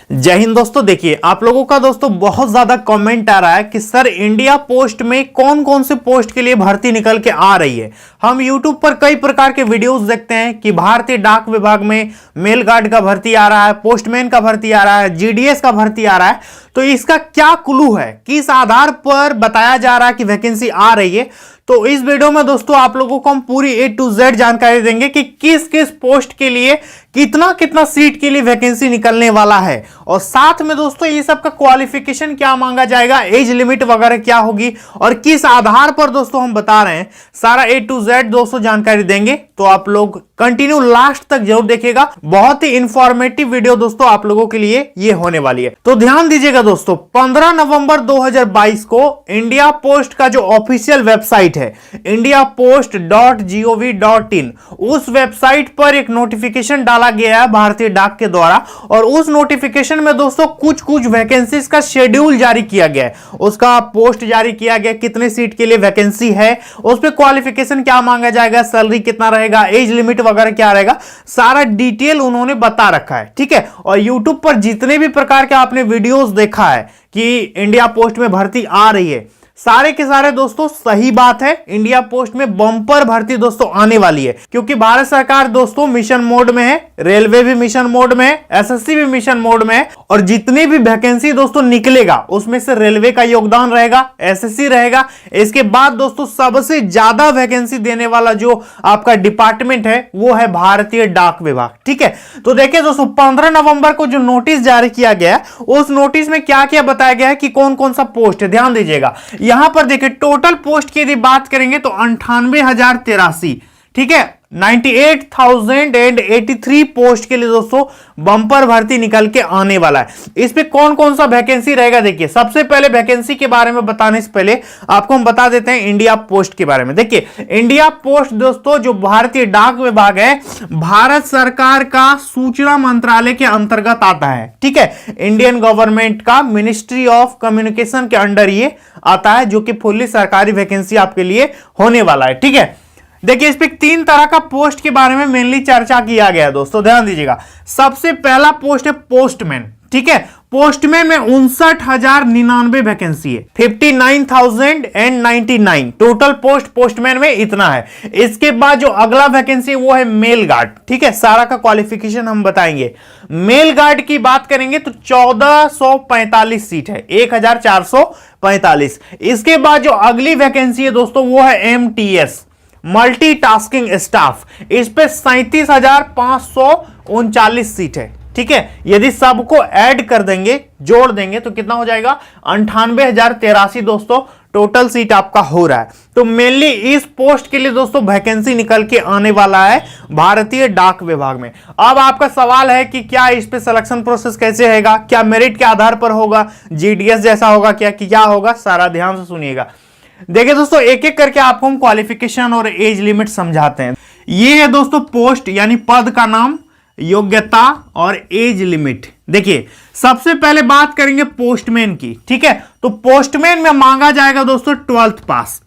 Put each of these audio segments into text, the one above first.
जय हिंद दोस्तों। देखिए आप लोगों का दोस्तों बहुत ज्यादा कमेंट आ रहा है कि सर इंडिया पोस्ट में कौन कौन से पोस्ट के लिए भर्ती निकल के आ रही है। हम यूट्यूब पर कई प्रकार के वीडियोस देखते हैं कि भारतीय डाक विभाग में मेल गार्ड का भर्ती आ रहा है, पोस्टमैन का भर्ती आ रहा है, जीडीएस का भर्ती आ रहा है। तो इसका क्या क्लू है, किस आधार पर बताया जा रहा है कि वैकेंसी आ रही है। तो इस वीडियो में दोस्तों आप लोगों को हम पूरी A to Z जानकारी देंगे कि किस किस पोस्ट के लिए कितना कितना सीट के लिए वैकेंसी निकलने वाला है, और साथ में दोस्तों ये सब का क्वालिफिकेशन क्या मांगा जाएगा, एज लिमिट वगैरह क्या होगी और किस आधार पर दोस्तों हम बता रहे हैं। सारा A to Z दोस्तों जानकारी देंगे, तो आप लोग कंटिन्यू लास्ट तक जरूर देखिएगा। बहुत ही इंफॉर्मेटिव वीडियो दोस्तों आप लोगों के लिए ये होने वाली है। तो ध्यान दीजिएगा दोस्तों, 15 नवंबर 2022 को इंडिया पोस्ट का जो ऑफिशियल वेबसाइट है indiapost.gov.in, उस वेबसाइट पर एक नोटिफिकेशन डाला गया है भारतीय डाक के द्वारा, और उस नोटिफिकेशन में दोस्तों कुछ कुछ वैकेंसीज का शेड्यूल जारी किया गया है। उसका पोस्ट जारी किया गया, कितने सीट के लिए वैकेंसी है, उस पर क्वालिफिकेशन क्या मांगा जाएगा, सैलरी कितना रहेगा, एज लिमिट वगैरह क्या रहेगा, सारा डिटेल उन्होंने बता रखा है। ठीक है, और यूट्यूब पर जितने भी प्रकार के आपने वीडियोस देखा है कि इंडिया पोस्ट में भर्ती आ रही है, सारे के सारे दोस्तों सही बात है। इंडिया पोस्ट में बम्पर भर्ती दोस्तों आने वाली है, क्योंकि भारत सरकार दोस्तों मिशन मोड में है, रेलवे भी मिशन मोड में है, एसएससी भी मिशन मोड में है, और जितनी भी वैकेंसी दोस्तों निकलेगा उसमें से रेलवे का योगदान रहेगा, एसएससी रहेगा। इसके बाद दोस्तों सबसे ज्यादा वैकेंसी देने वाला जो आपका डिपार्टमेंट है वो है भारतीय डाक विभाग। ठीक है, तो देखिए दोस्तों 15 नवंबर को जो नोटिस जारी किया गया, उस नोटिस में क्या क्या बताया गया है कि कौन कौन सा पोस्ट है। ध्यान दीजिएगा, यहां पर देखिए टोटल पोस्ट की यदि बात करेंगे तो 98,083, ठीक है, 98,083 पोस्ट के लिए दोस्तों बम्पर भर्ती निकल के आने वाला है। इस पे कौन कौन सा वैकेंसी रहेगा, देखिए सबसे पहले वैकेंसी के बारे में बताने से पहले आपको हम बता देते हैं इंडिया पोस्ट के बारे में। देखिए इंडिया पोस्ट दोस्तों जो भारतीय डाक विभाग है, भारत सरकार का सूचना मंत्रालय के अंतर्गत आता है। ठीक है, इंडियन गवर्नमेंट का मिनिस्ट्री ऑफ कम्युनिकेशन के अंडर ये आता है, जो कि फुल्ली सरकारी वैकेंसी आपके लिए होने वाला है। ठीक है, देखिए इस पे 3 तरह का पोस्ट के बारे में मेनली चर्चा किया गया है दोस्तों, ध्यान दीजिएगा। सबसे पहला पोस्ट है पोस्टमैन। ठीक है, पोस्टमैन में 59,099 वैकेंसी है, 59,099 टोटल पोस्ट पोस्टमैन में इतना है। इसके बाद जो अगला वैकेंसी है वो है मेल गार्ड। ठीक है, सारा का क्वालिफिकेशन हम बताएंगे। मेल गार्ड की बात करेंगे तो 1445 सीट है, 1445। इसके बाद जो अगली वैकेंसी है दोस्तों वो है MTS, मल्टीटास्किंग स्टाफ। इस पे 37,539 सीट है। ठीक है, यदि सबको ऐड कर देंगे, जोड़ देंगे तो कितना हो जाएगा, 98,083 दोस्तों टोटल सीट आपका हो रहा है। तो मेनली इस पोस्ट के लिए दोस्तों वैकेंसी निकल के आने वाला है भारतीय डाक विभाग में। अब आपका सवाल है कि क्या इस पे सिलेक्शन प्रोसेस कैसे रहेगा, क्या मेरिट के आधार पर होगा, जीडीएस जैसा होगा, क्या होगा, सारा ध्यान से सुनिएगा। देखिए दोस्तों एक एक करके आपको हम क्वालिफिकेशन और एज लिमिट समझाते हैं। ये है दोस्तों पोस्ट यानी पद का नाम, योग्यता और एज लिमिट। देखिए सबसे पहले बात करेंगे पोस्टमैन की। ठीक है, तो पोस्टमैन में मांगा जाएगा दोस्तों 12th पास,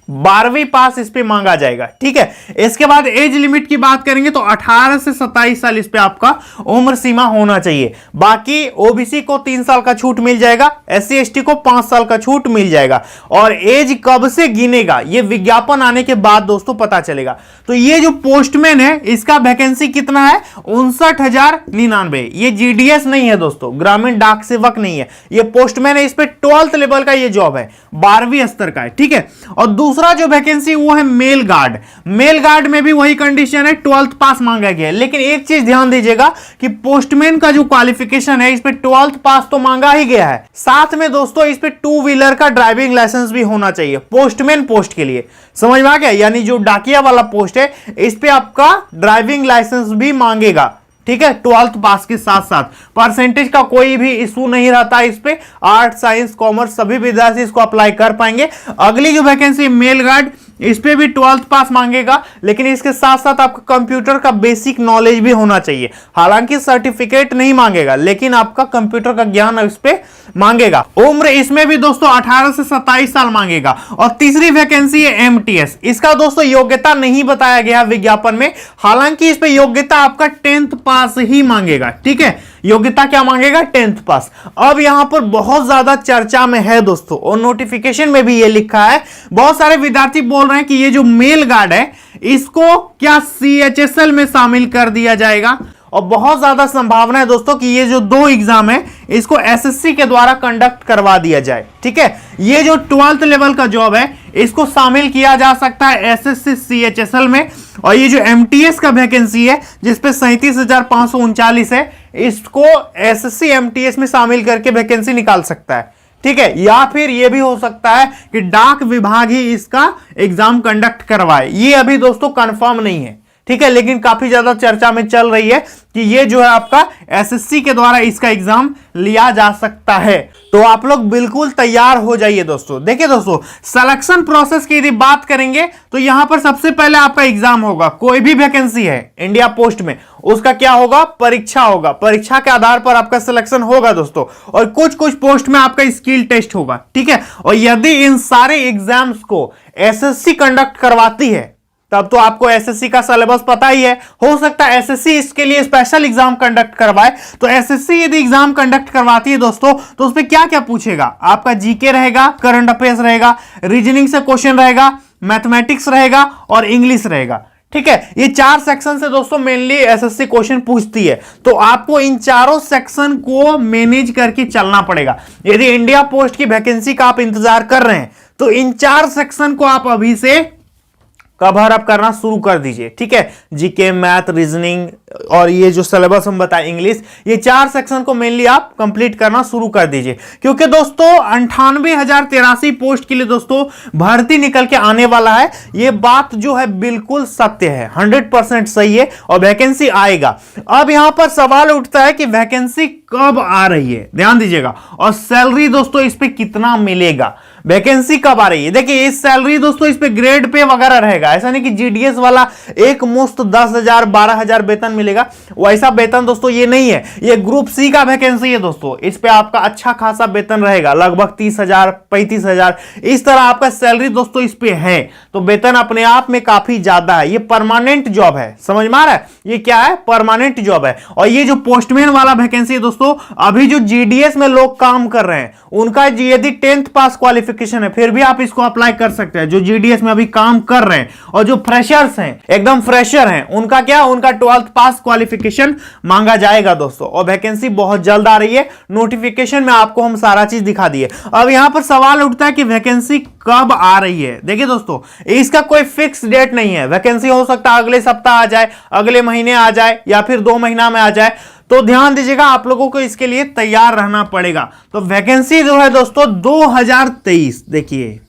12वीं पास इस पे मांगा जाएगा। ठीक है, इसके बाद एज लिमिट की बात करेंगे तो 18 से 27 साल इस पे आपका उम्र सीमा होना चाहिए। बाकी ओबीसी को 3 साल का छूट मिल जाएगा, SC ST को 5 साल का छूट मिल जाएगा। और एज कब से गिनेगा ये विज्ञापन आने के बाद दोस्तों पता चलेगा। तो ये जो पोस्टमैन है इसका वैकेंसी कितना है, 59,099। ये जीडीएस नहीं है दोस्तों, ग्रामीण डाक सेवक नहीं है, ये पोस्टमैन है। इस पे 12th लेवल का ये जॉब है, 12वीं स्तर का है। ठीक है, और दूसरा जो वैकेंसी वो है मेल गार्ड। मेल गार्ड में भी वही कंडीशन है, 12th पास मांगा गया है। लेकिन एक चीज ध्यान दीजिएगा कि पोस्टमैन का जो क्वालिफिकेशन है इस पे 12th पास तो मांगा ही गया है, साथ में दोस्तों इस पे 2 व्हीलर का ड्राइविंग लाइसेंस भी होना चाहिए पोस्टमैन पोस्ट के लिए। समझ में आ गया, यानी जो डाकिया वाला पोस्ट है इस पे आपका ड्राइविंग लाइसेंस भी मांगेगा। ठीक है, 12th पास के साथ साथ परसेंटेज का कोई भी इशू नहीं रहता इस पे, आर्ट साइंस कॉमर्स सभी विद्यार्थी इसको अप्लाई कर पाएंगे। अगली जो वैकेंसी मेल गार्ड, इस पे भी 12th पास मांगेगा, लेकिन इसके साथ साथ आपका कंप्यूटर का बेसिक नॉलेज भी होना चाहिए। हालांकि सर्टिफिकेट नहीं मांगेगा, लेकिन आपका कंप्यूटर का ज्ञान इस पे मांगेगा। उम्र इसमें भी दोस्तों 18 से 27 साल मांगेगा। और तीसरी वैकेंसी है MTS, इसका दोस्तों योग्यता नहीं बताया गया विज्ञापन में, हालांकि इस पे योग्यता आपका 10th पास ही मांगेगा। ठीक है, योग्यता क्या मांगेगा? 10th पास। अब यहां पर बहुत ज्यादा चर्चा में है दोस्तों, और नोटिफिकेशन में भी ये लिखा है, बहुत सारे विद्यार्थी बोल रहे हैं कि ये जो मेल गार्ड है इसको क्या CHSL में शामिल कर दिया जाएगा, और बहुत ज्यादा संभावना है दोस्तों कि ये जो 2 एग्जाम है इसको SSC के द्वारा कंडक्ट करवा दिया जाए। ठीक है, ये जो 12th लेवल का जॉब है इसको शामिल किया जा सकता है SSC CHSL में, और ये जो MTS का वैकेंसी है जिसपे 37,539 है, इसको SSC MTS में शामिल करके वैकेंसी निकाल सकता है। ठीक है, या फिर यह भी हो सकता है कि डाक विभाग ही इसका एग्जाम कंडक्ट करवाए, ये अभी दोस्तों कंफर्म नहीं है। ठीक है, लेकिन काफी ज्यादा चर्चा में चल रही है कि ये जो है आपका SSC के द्वारा इसका एग्जाम लिया जा सकता है। तो आप लोग बिल्कुल तैयार हो जाइए दोस्तों। देखिए दोस्तों, सिलेक्शन प्रोसेस की यदि बात करेंगे तो यहां पर सबसे पहले आपका एग्जाम होगा। कोई भी वैकेंसी है इंडिया पोस्ट में, उसका क्या होगा? परीक्षा होगा। परीक्षा के आधार पर आपका सिलेक्शन होगा दोस्तों, और कुछ कुछ पोस्ट में आपका स्किल टेस्ट होगा। ठीक है, और यदि इन सारे एग्जाम्स को SSC कंडक्ट करवाती है तब तो आपको SSC का सिलेबस पता ही है। हो सकता है SSC इसके लिए स्पेशल एग्जाम कंडक्ट करवाए। तो SSC यदि एग्जाम कंडक्ट करवाती है दोस्तों तो उसमें क्या क्या पूछेगा? आपका जीके रहेगा, करंट अफेयर्स रहेगा, रीजनिंग से क्वेश्चन रहेगा, मैथमेटिक्स रहेगा और इंग्लिश रहेगा। ठीक है, ये 4 सेक्शन से दोस्तों मेनली SSC क्वेश्चन पूछती है। तो आपको इन चारों सेक्शन को मैनेज करके चलना पड़ेगा। यदि इंडिया पोस्ट की वैकेंसी का आप इंतजार कर रहे हैं तो इन 4 सेक्शन को आप अभी से कवर अप करना शुरू कर दीजिए। ठीक है, जीके, मैथ, रीजनिंग और ये जो सिलेबस हम बताएं इंग्लिश, ये 4 सेक्शन को मेनली आप कंप्लीट करना शुरू कर दीजिए, क्योंकि दोस्तों 98,083 पोस्ट के लिए दोस्तों भर्ती निकल के आने वाला है। ये बात जो है बिल्कुल सत्य है, 100% सही है, और वैकेंसी आएगा। अब यहां पर सवाल उठता है कि वैकेंसी कब आ रही है, ध्यान दीजिएगा, और सैलरी दोस्तों इस पे कितना मिलेगा। वैकेंसी कब आ रही है? देखिए, इस सैलरी दोस्तों इस पे ग्रेड पे वगैरह रहेगा, ऐसा नहीं कि GDS वाला एक मुश्त 10,000 12,000 वेतन मिलेगा, वैसा वेतन दोस्तों ये नहीं है। ये ग्रुप C का वैकेंसी है दोस्तों, इस पे आपका अच्छा खासा वेतन रहेगा, लगभग 30,000 35,000 इस तरह आपका सैलरी दोस्तों इस पे है। तो वेतन अपने आप में काफी ज्यादा है। ये परमानेंट जॉब है, समझ में आ रहा है? ये क्या है? परमानेंट जॉब है। और ये जो पोस्टमैन वाला वैकेंसी है दोस्तों, अभी जो GDS में लोग काम कर रहे हैं उनका यदि 10th पास क्वालिफिकेशन है फिर भी आप इसको अप्लाई कर सकते हैं, जो GDS में अभी काम कर रहे हैं। और जो फ्रेशर्स हैं, एकदम फ्रेशर हैं, उनका क्या? उनका 12th पास क्वालिफिकेशन मांगा जाएगा दोस्तों। और वैकेंसी बहुत जल्द आ रही है, नोटिफिकेशन में आपको हम सारा चीज दिखा दिए। अब यहां पर सवाल उठता है कि वैकेंसी कब आ रही है। देखिए दोस्तों, इसका कोई फिक्स डेट नहीं है। वैकेंसी हो सकता है अगले सप्ताह आ जाए, अगले महीने आ जाए, या फिर 2 महीना में आ जाए। तो ध्यान दीजिएगा, आप लोगों को इसके लिए तैयार रहना पड़ेगा। तो वैकेंसी जो है दोस्तों 2023, देखिए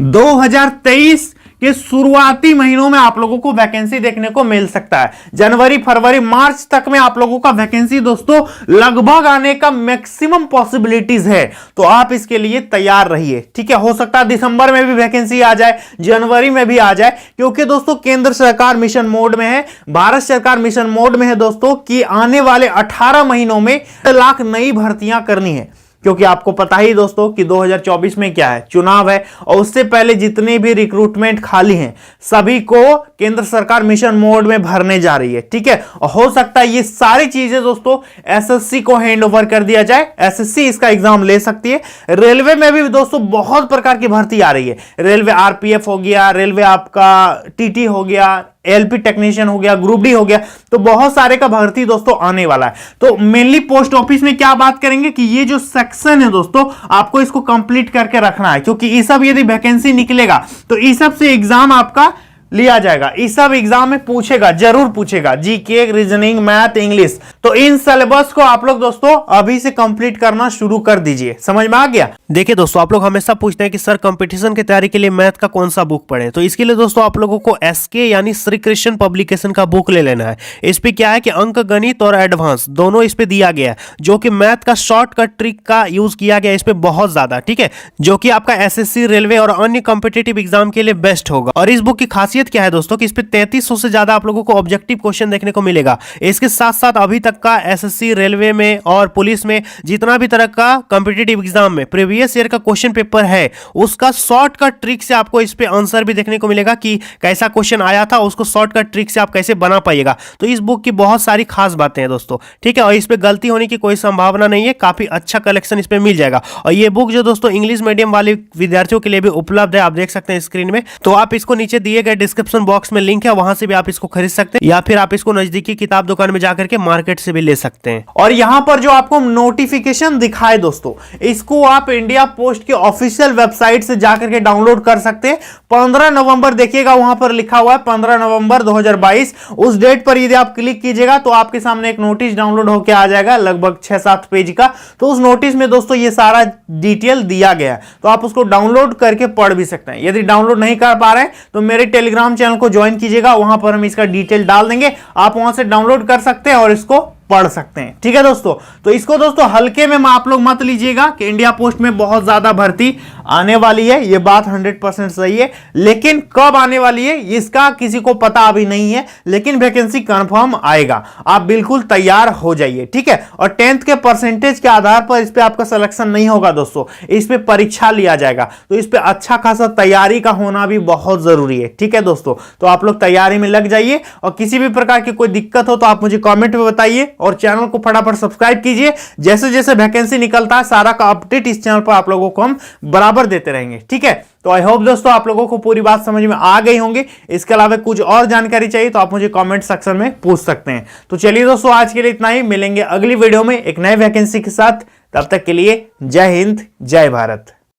2023 के शुरुआती महीनों में आप लोगों को वैकेंसी देखने को मिल सकता है। जनवरी, फरवरी, मार्च तक में आप लोगों का वैकेंसी दोस्तों लगभग आने का मैक्सिमम पॉसिबिलिटीज है। तो आप इसके लिए तैयार रहिए। ठीक है, हो सकता है दिसंबर में भी वैकेंसी आ जाए, जनवरी में भी आ जाए, क्योंकि दोस्तों केंद्र सरकार मिशन मोड में है, भारत सरकार मिशन मोड में है दोस्तों कि आने वाले 18 महीनों में 1 लाख नई भर्तियां करनी है। क्योंकि आपको पता ही दोस्तों कि 2024 में क्या है, चुनाव है, और उससे पहले जितने भी रिक्रूटमेंट खाली हैं सभी को केंद्र सरकार मिशन मोड में भरने जा रही है। ठीक है, और हो सकता है ये सारी चीजें दोस्तों SSC को हैंड ओवर कर दिया जाए, SSC इसका एग्जाम ले सकती है। रेलवे में भी दोस्तों बहुत प्रकार की भर्ती आ रही है। रेलवे RPF हो गया, रेलवे आपका TT हो गया, LP टेक्नीशियन हो गया, ग्रुप D हो गया, तो बहुत सारे का भर्ती दोस्तों आने वाला है। तो मेनली पोस्ट ऑफिस में क्या बात करेंगे कि ये जो सेक्शन है दोस्तों आपको इसको कंप्लीट करके रखना है, क्योंकि इस सब यदि वैकेंसी निकलेगा तो इस सब से एग्जाम आपका लिया जाएगा। इस सब एग्जाम में पूछेगा, जरूर पूछेगा, जीके, रीजनिंग, मैथ, इंग्लिश। तो इन सिलेबस को आप लोग दोस्तों अभी से कंप्लीट करना शुरू कर दीजिए। समझ में आ गया? देखिए दोस्तों, आप लोग हमेशा पूछते हैं कि सर कंपटीशन की तैयारी के लिए मैथ का कौन सा बुक पढ़े। तो इसके लिए दोस्तों आप लोगों को SK यानी श्री कृष्ण पब्लिकेशन का बुक ले लेना है। इस पे क्या है कि अंक गणित और एडवांस दोनों इस पे दिया गया है, जो कि मैथ का शॉर्टकट ट्रिक का यूज किया गया है इस पे बहुत ज्यादा। ठीक है, जो कि आपका SSC, रेलवे और अन्य कॉम्पिटिटिव एग्जाम के लिए बेस्ट होगा। और इस बुक की खासियत खासियत क्या है दोस्तों कि इस पे 3300 से ज्यादा आप लोगों को ऑब्जेक्टिव क्वेश्चन देखने को मिलेगा। इसके साथ साथ अभी तक का एसएससी, रेलवे में और पुलिस में जितना भी तरह का कॉम्पिटिटिव एग्जाम में प्रीवियस ईयर का क्वेश्चन पेपर है, उसका शॉर्टकट ट्रिक से आपको इस पे आंसर भी देखने को मिलेगा कि कैसा क्वेश्चन आया था, उसको शॉर्टकट ट्रिक से आप कैसे बना पाइएगा। तो इस बुक की बहुत सारी खास बातें हैं दोस्तों, ठीक है, और इस पे गलती होने की कोई संभावना नहीं है। काफी अच्छा कलेक्शन इस पे मिल जाएगा। और ये बुक जो दोस्तों इंग्लिश मीडियम वाले विद्यार्थियों के लिए भी उपलब्ध है, आप देख सकते हैं स्क्रीन में। तो आप इसको नीचे दिए गए डिस्क्रिप्शन बॉक्स में लिंक है, वहां से भी आप इसको खरीद सकते हैं, या फिर आप इसको नजदीकी किताब दुकान में जाकर के मार्केट से भी ले सकते हैं। और यहां पर जो आपको नोटिफिकेशन दिखाए दोस्तों, इसको आप इंडिया पोस्ट की ऑफिशियल वेबसाइट से जाकर के डाउनलोड कर सकते हैं। 15 नवंबर देखिएगा, वहां पर लिखा हुआ है 15 नवंबर 2022। उस डेट पर यदि आप क्लिक कीजिएगा तो आपके सामने एक नोटिस डाउनलोड होकर आ जाएगा, लगभग 6-7 पेज का। तो उस नोटिस में दोस्तों ये सारा डिटेल दिया गया है, तो आप उसको डाउनलोड करके पढ़ भी सकते हैं। यदि डाउनलोड नहीं कर पा रहे हैं तो मेरे टेलीग्राम चैनल को ज्वाइन कीजिएगा, वहां पर हम इसका डिटेल डाल देंगे, आप वहां से डाउनलोड कर सकते हैं और इसको पढ़ सकते हैं। ठीक है दोस्तों, तो इसको दोस्तों हल्के में आप लोग मत लीजिएगा कि इंडिया पोस्ट में बहुत ज्यादा भर्ती आने वाली है, ये बात 100% सही है, लेकिन कब आने वाली है इसका किसी को पता अभी नहीं है, लेकिन वैकेंसी कंफर्म आएगा। आप बिल्कुल तैयार हो जाइए, ठीक है। और 10th के परसेंटेज के आधार पर इस पे आपका सिलेक्शन नहीं होगा दोस्तों, इस पे परीक्षा लिया जाएगा, तो इस पे अच्छा खासा तैयारी का होना भी बहुत जरूरी है। ठीक है दोस्तों, तो आप लोग तैयारी में लग जाइए, और किसी भी प्रकार की कोई दिक्कत हो तो आप मुझे कॉमेंट में बताइए, और चैनल को फटाफट सब्सक्राइब कीजिए। जैसे जैसे वैकेंसी निकलता है सारा का अपडेट इस चैनल पर आप लोगों को हम बराबर देते रहेंगे। ठीक है, तो आई होप दोस्तों आप लोगों को पूरी बात समझ में आ गई होंगी। इसके अलावा कुछ और जानकारी चाहिए तो आप मुझे कमेंट सेक्शन में पूछ सकते हैं। तो चलिए दोस्तों, आज के लिए इतना ही, मिलेंगे अगली वीडियो में एक नए वैकेंसी के साथ। तब तक के लिए जय हिंद, जय भारत।